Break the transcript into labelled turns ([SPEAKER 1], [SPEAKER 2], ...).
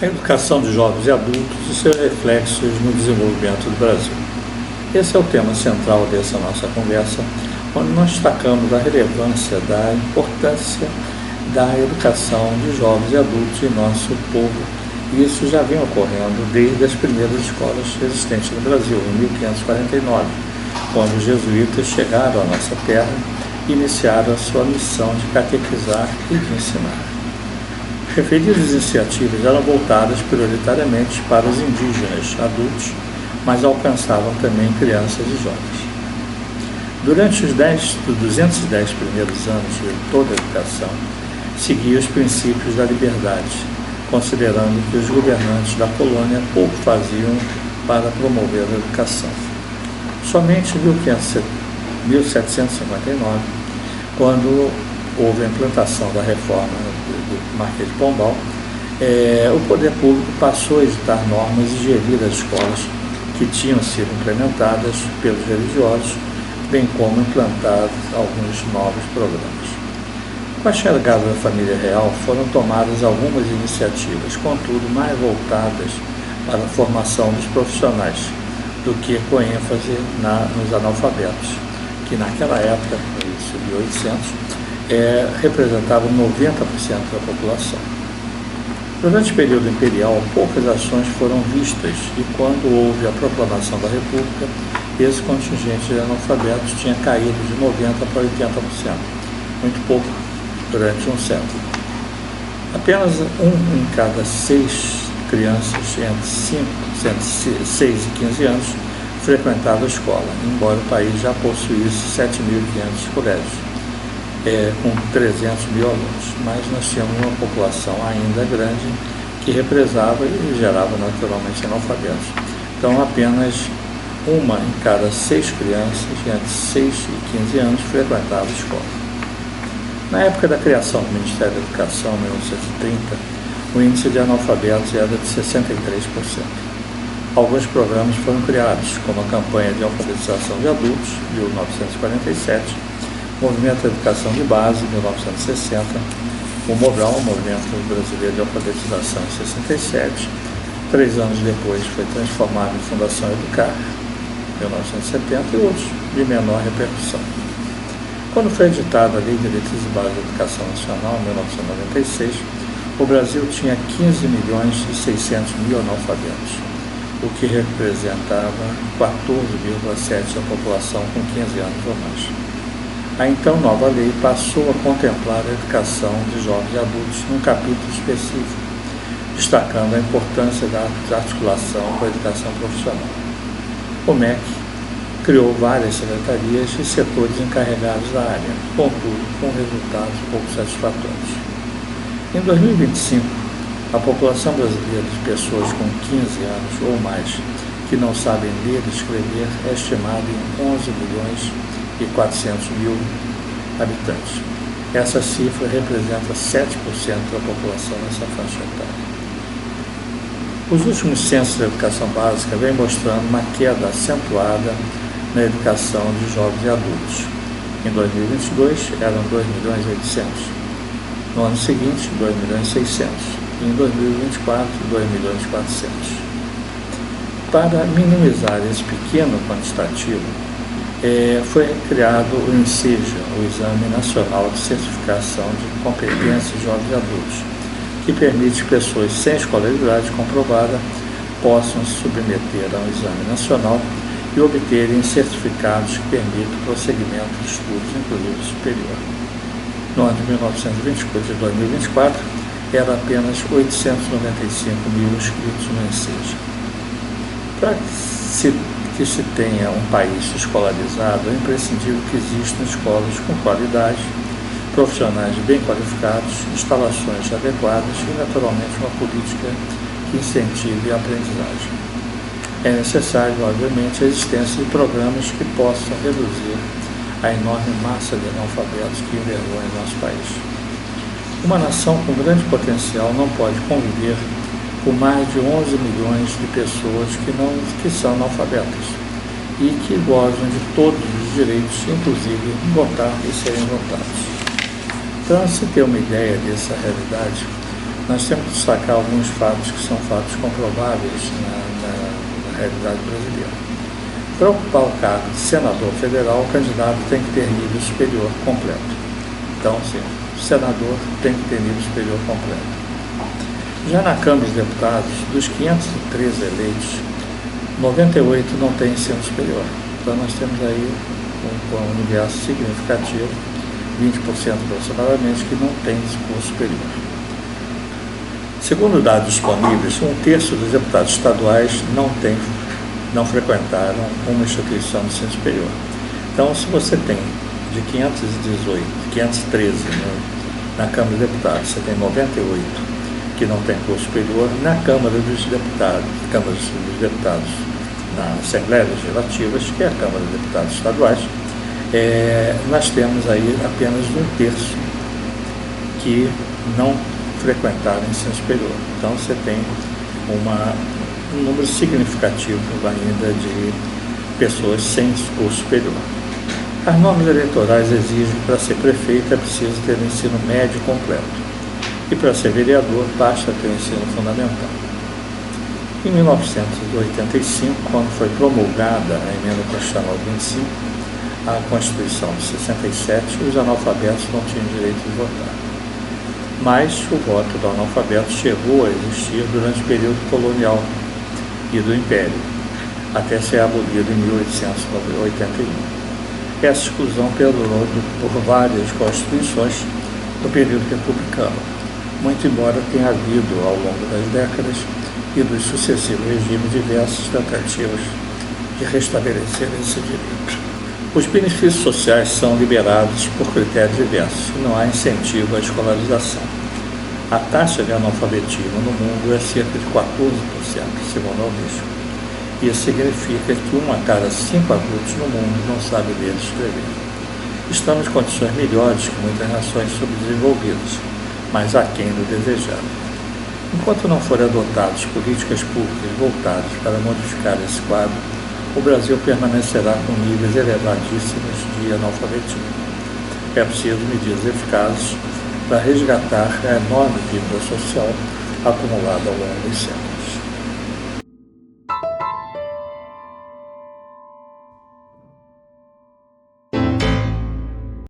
[SPEAKER 1] A educação de jovens e adultos e seus reflexos no desenvolvimento do Brasil. Esse é o tema central dessa nossa conversa, onde nós destacamos a relevância da importância da educação de jovens e adultos em nosso povo. E isso já vem ocorrendo desde as primeiras escolas existentes no Brasil, em 1549, quando os jesuítas chegaram à nossa terra e iniciaram a sua missão de catequizar e de ensinar. Referidas iniciativas eram voltadas prioritariamente para os indígenas adultos, mas alcançavam também crianças e jovens. Durante os 210 primeiros anos de toda a educação, seguia os princípios da liberdade, considerando que os governantes da colônia pouco faziam para promover a educação. Somente em 1759, quando houve a implantação da reforma do Marquês de Pombal, o poder público passou a editar normas e gerir as escolas que tinham sido implementadas pelos religiosos, bem como implantar alguns novos programas. Com a chegada da família real, foram tomadas algumas iniciativas, contudo mais voltadas para a formação dos profissionais, do que com ênfase nos analfabetos, que naquela época, no início de 1800, representavam 90% da população. Durante o período imperial, poucas ações foram vistas e quando houve a proclamação da República, esse contingente de analfabetos tinha caído de 90% para 80%, muito pouco durante um século. Apenas 1 em cada 6 crianças entre 6 e 15 anos frequentava a escola, embora o país já possuísse 7.500 colégios. Com 300 mil alunos, mas nós tínhamos uma população ainda grande que represava e gerava naturalmente analfabetos. Então, apenas 1 em cada 6 crianças entre 6 e 15 anos frequentava a escola. Na época da criação do Ministério da Educação, em 1930, o índice de analfabetos era de 63%. Alguns programas foram criados, como a campanha de alfabetização de adultos, de 1947, Movimento de Educação de Base, 1960, o MOBRAL, Movimento Brasileiro de Alfabetização, em 67. 3 anos depois foi transformado em Fundação Educar, 1970, e outros de menor repercussão. Quando foi editada a Lei de Diretrizes Básicas da Educação Nacional, em 1996, o Brasil tinha 15.600.000 analfabetos, o que representava 14,7% da população com 15 anos ou mais. A então nova lei passou a contemplar a educação de jovens e adultos num capítulo específico, destacando a importância da articulação com a educação profissional. O MEC criou várias secretarias e setores encarregados da área, contudo, com resultados pouco satisfatórios. Em 2025, a população brasileira de pessoas com 15 anos ou mais que não sabem ler e escrever é estimada em 11.400.000 habitantes. Essa cifra representa 7% da população nessa faixa etária. Os últimos censos da educação básica vêm mostrando uma queda acentuada na educação de jovens e adultos. Em 2022, eram 2.800.000. No ano seguinte, 2.600.000. E em 2024, 2.400.000. Para minimizar esse pequeno quantitativo, foi criado o INSEJA, o Exame Nacional de Certificação de Competências de Jovens e Adultos, que permite que pessoas sem escolaridade comprovada possam se submeter a um exame nacional e obterem certificados que permitam o prosseguimento de estudos, inclusive superior. No ano de 2024, era apenas 895.000 inscritos no INSEJA. Para que se tenha um país escolarizado, é imprescindível que existam escolas com qualidade, profissionais bem qualificados, instalações adequadas e, naturalmente, uma política que incentive a aprendizagem. É necessário, obviamente, a existência de programas que possam reduzir a enorme massa de analfabetos que envergonha nosso país. Uma nação com grande potencial não pode conviver com mais de 11 milhões de pessoas que são analfabetas e que gozam de todos os direitos, inclusive votar e serem votados. Para se ter uma ideia dessa realidade, nós temos que destacar alguns fatos que são fatos comprováveis na realidade brasileira. Para ocupar o cargo de senador federal, o candidato tem que ter nível superior completo. Então, sim, o senador tem que ter nível superior completo. Já na Câmara dos Deputados, dos 513 eleitos, 98 não tem ensino superior. Então, nós temos aí um universo significativo, 20% aproximadamente, que não tem curso superior. Segundo dados disponíveis, 1/3 dos deputados estaduais não frequentaram uma instituição de ensino superior. Então, se você tem de 513 na Câmara dos Deputados, você tem 98 que não tem curso superior, na Câmara dos Deputados, na Assembleia Legislativa, que é a Câmara dos Deputados estaduais, nós temos aí apenas 1/3 que não frequentaram ensino superior. Então, você tem um número significativo ainda de pessoas sem curso superior. As normas eleitorais exigem que para ser prefeito é preciso ter ensino médio completo e para ser vereador basta ter ensino fundamental. Em 1985, quando foi promulgada a Emenda Constitucional 25, a Constituição de 67, os analfabetos não tinham direito de votar. Mas o voto do analfabeto chegou a existir durante o período colonial e do Império, até ser abolido em 1881. Essa exclusão perdurou por várias constituições do período republicano, muito embora tenha havido, ao longo das décadas e dos sucessivos regimes, diversas tentativas de restabelecer esse direito. Os benefícios sociais são liberados por critérios diversos, não há incentivo à escolarização. A taxa de analfabetismo no mundo é cerca de 14%, segundo a Unesco. Isso significa que 1 a cada 5 adultos no mundo não sabe ler e escrever. Estamos em condições melhores que muitas nações subdesenvolvidas, mas aquém do desejado. Enquanto não forem adotadas políticas públicas voltadas para modificar esse quadro, o Brasil permanecerá com níveis elevadíssimos de analfabetismo. É preciso medidas eficazes para resgatar a enorme dívida social acumulada ao longo dos séculos.